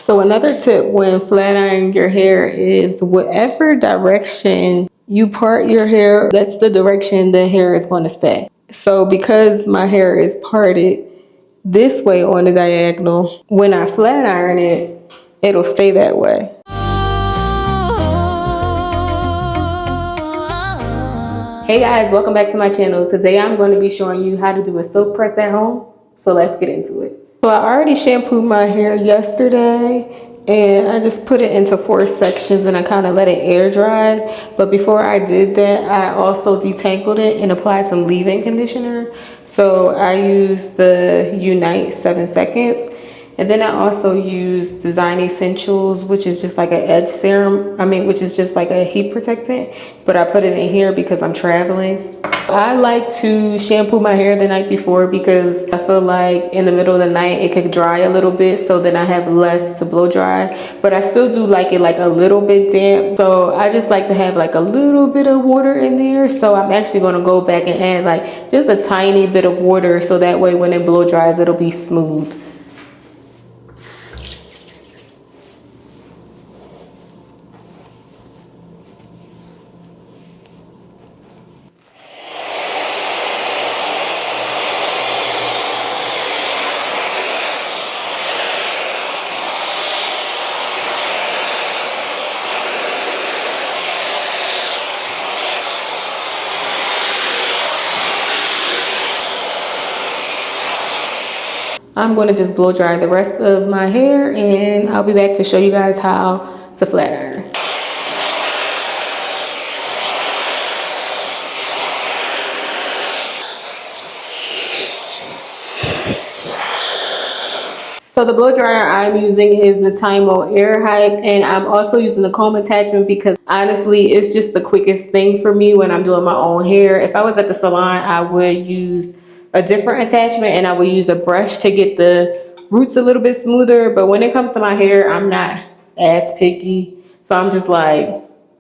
So another tip when flat ironing your hair is whatever direction you part your hair, that's the direction the hair is going to stay. So because my hair is parted this way on the diagonal, when I flat iron it, it'll stay that way. Hey guys, welcome back to my channel. Today I'm going to be showing you how to do a silk press at home. So let's get into it. So I already shampooed my hair yesterday and I just put it into 4 sections and I kind of let it air dry. But before I did that, I also detangled it and applied some leave-in conditioner. So I used the Unite 7 seconds. And then I also used Design Essentials, which is just like an edge serum. Which is just like a heat protectant, but I put it in here because I'm traveling. I like to shampoo my hair the night before because I feel like in the middle of the night it could dry a little bit, so then I have less to blow dry, but I still do like it like a little bit damp. So I just like to have like a little bit of water in there. So I'm actually going to go back and add like just a tiny bit of water, so that way when it blow dries it'll be smooth. I'm going to just blow dry the rest of my hair and I'll be back to show you guys how to flat iron. So the blow dryer I'm using is the Tymo Air Hype, and I'm also using the comb attachment because honestly it's just the quickest thing for me when I'm doing my own hair. If I was at the salon, I would use a different attachment and I would use a brush to get the roots a little bit smoother. But when it comes to my hair, I'm not as picky. So I'm just like,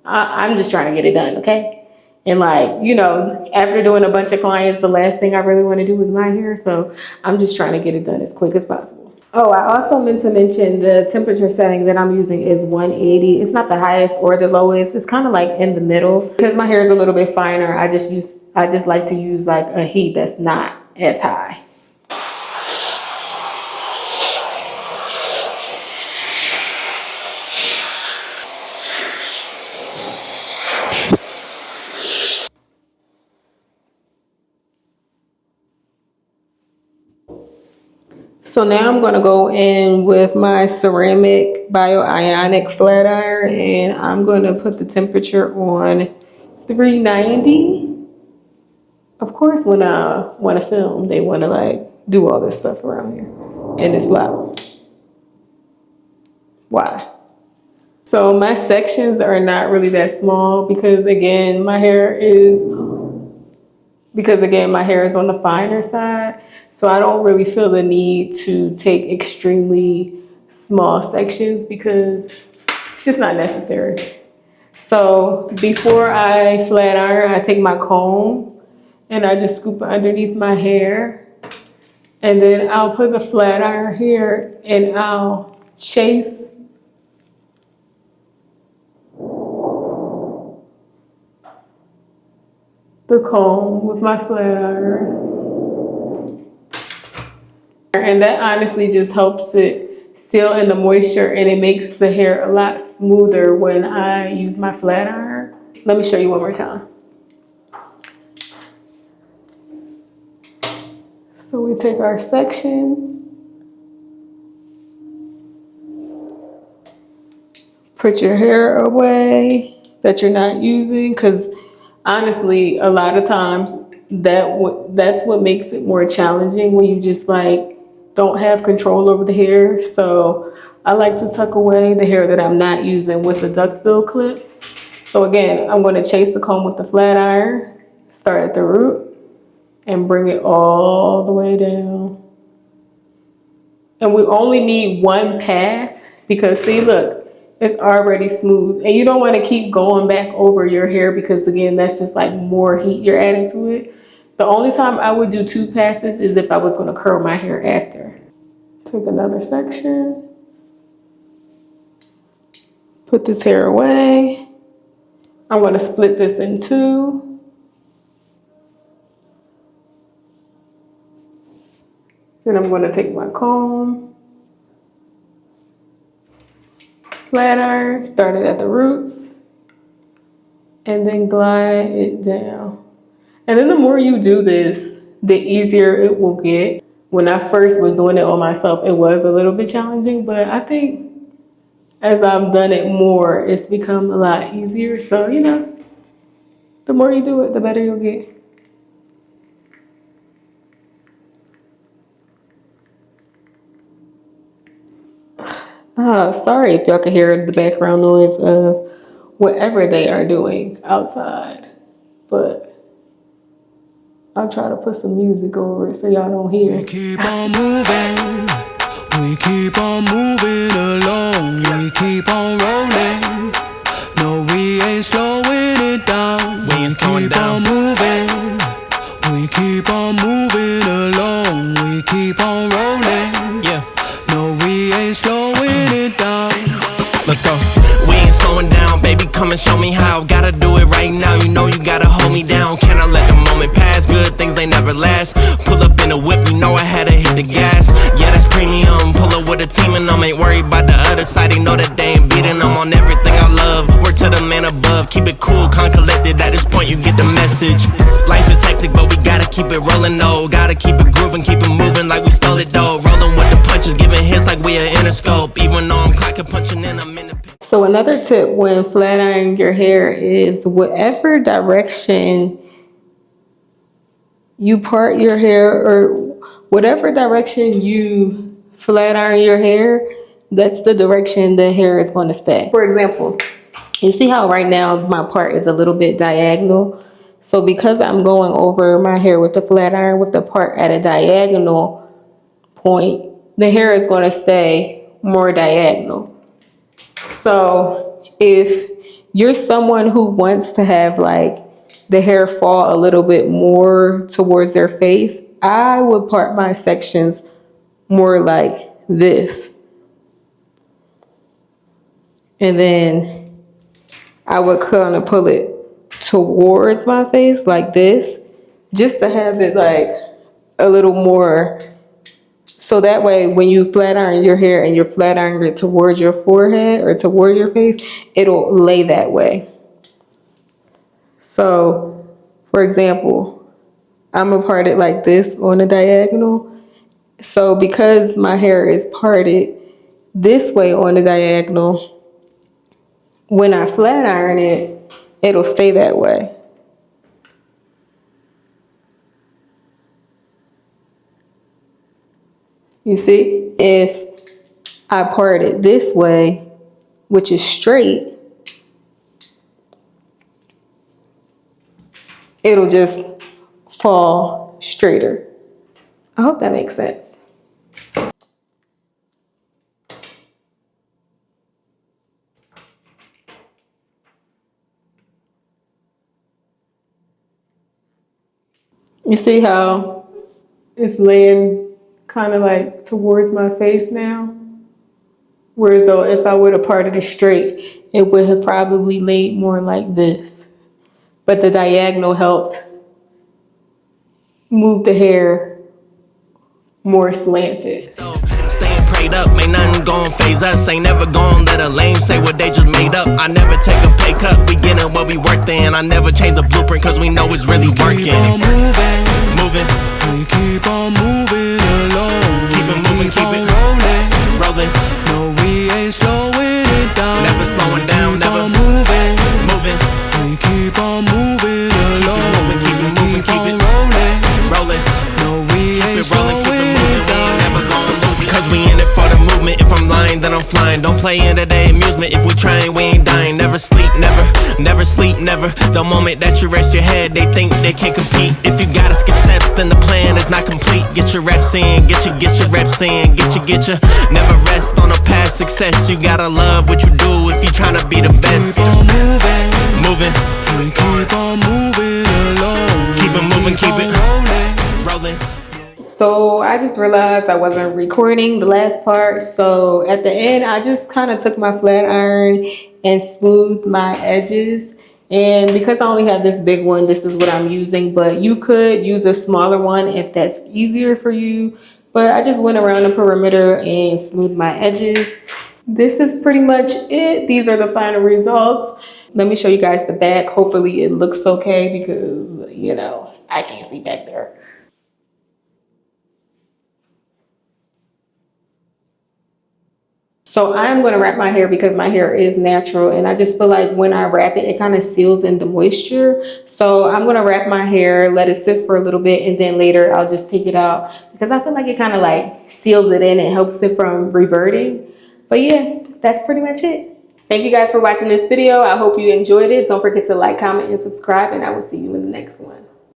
I'm just trying to get it done, okay? And like, you know, after doing a bunch of clients, the last thing I really want to do is my hair. So I'm just trying to get it done as quick as possible. Oh, I also meant to mention the temperature setting that I'm using is 180. It's not the highest or the lowest. It's kind of like in the middle. Because my hair is a little bit finer, I just like to use like a heat that's not as high. So now I'm going to go in with my ceramic bio-ionic flat iron and I'm going to put the temperature on 390. Of course, when I want to film, they want to like do all this stuff around here and it's loud. Why? So my sections are not really that small because again, my hair is on the finer side. So I don't really feel the need to take extremely small sections because it's just not necessary. So before I flat iron, I take my comb and I just scoop it underneath my hair. And then I'll put the flat iron here and I'll chase the comb with my flat iron. And that honestly just helps it seal in the moisture and it makes the hair a lot smoother when I use my flat iron. Let me show you one more time. So we take our section, put your hair away that you're not using, because honestly, a lot of times that's what makes it more challenging when you just like don't have control over the hair. So I like to tuck away the hair that I'm not using with the duckbill clip. So again, I'm going to chase the comb with the flat iron, start at the root and bring it all the way down. And we only need one pass because see, look, it's already smooth. And you don't want to keep going back over your hair because again, that's just like more heat you're adding to it. The only time I would do 2 passes is if I was going to curl my hair after. Take another section. Put this hair away. I'm going to split this in two. Then I'm going to take my comb, flat iron, start it at the roots, and then glide it down. And then the more you do this, the easier it will get. When I first was doing it on myself, it was a little bit challenging, but I think as I've done it more, it's become a lot easier. So, you know, the more you do it, the better you'll get. Sorry if y'all can hear the background noise of whatever they are doing outside, but I'll try to put some music over it so y'all don't hear. We keep on moving, we keep on moving along, we keep on rolling. No, we ain't slowing it down. We ain't slowing down. We keep on moving along, we keep on rolling. Yeah. No, we ain't slowing it down. Let's go. We ain't slowing down, baby, come and show me how. Gotta do it right now, you know you gotta hold me down. Can I let the moment pass? Good things, they never last. Pull up in a whip, you know I had to hit the gas. Yeah, that's premium, pull up with a team and I'm ain't worried about the other side. They know that they ain't beating, I'm on everything I love. Work to the man above, keep it cool, calm, collected. At this point you get the message. Life is hectic, but we gotta keep it rolling though. Gotta keep it grooving, keep it moving like we stole it though. Rolling with the punches, giving hits like we are Interscope. Even though I'm clocking, punching in, I'm in the. So another tip when flat ironing your hair is whatever direction you part your hair or whatever direction you flat iron your hair, that's the direction the hair is going to stay. For example, you see how right now my part is a little bit diagonal? So because I'm going over my hair with the flat iron with the part at a diagonal point, the hair is going to stay more diagonal. So if you're someone who wants to have like the hair fall a little bit more towards their face, I would part my sections more like this. And then I would kind of pull it towards my face like this, just to have it like a little more. So that way, when you flat iron your hair and you're flat ironing it towards your forehead or toward your face, it'll lay that way. So, for example, I'm gonna part it like this on a diagonal. So because my hair is parted this way on the diagonal, when I flat iron it, it'll stay that way. You see, if I part it this way, which is straight, it'll just fall straighter. I hope that makes sense. You see how it's laying kind of like towards my face now? Whereas though if I would have parted it straight, it would have probably laid more like this. But the diagonal helped move the hair more slanted. Staying prayed up, ain't nothing gon' phase us. Ain't never gon' let a lame say what they just made up. I never take a pay cut, we getting what we worth in. I never change the blueprint cause we know it's really working. Moving, we keep on moving along. Keep it moving, keep it rolling. No, we ain't slowing it down. Never slowing down, never moving. We keep on moving along. Keep it moving, keep it rolling. No, we ain't slowing it down. Never gonna lose it. Cause we in it for the movement. If I'm lying, then I'm flying. Don't play into their amusement. If we trying, we ain't dying. Never sleep, never sleep, never. The moment that you rest your head, they think they can't compete. If you gotta skip steps, then the plan is not complete. Get your reps in, get your reps in, get your. Never rest on a past success. You gotta love what you do if you tryna be the best. Keep on moving. We keep on moving along. Keep it moving, keep it rolling. So I just realized I wasn't recording the last part. So at the end, I just kind of took my flat iron and smooth my edges. And because I only have this big one, this is what I'm using, but you could use a smaller one if that's easier for you. But I just went around the perimeter and smoothed my edges. This is pretty much it. These are the final results. Let me show you guys the back. Hopefully it looks okay because, you know, I can't see back there. So I'm going to wrap my hair because my hair is natural, and I just feel like when I wrap it, it kind of seals in the moisture. So I'm going to wrap my hair, let it sit for a little bit, and then later I'll just take it out because I feel like it kind of like seals it in and helps it from reverting. But yeah, that's pretty much it. Thank you guys for watching this video. I hope you enjoyed it. Don't forget to like, comment, and subscribe, and I will see you in the next one.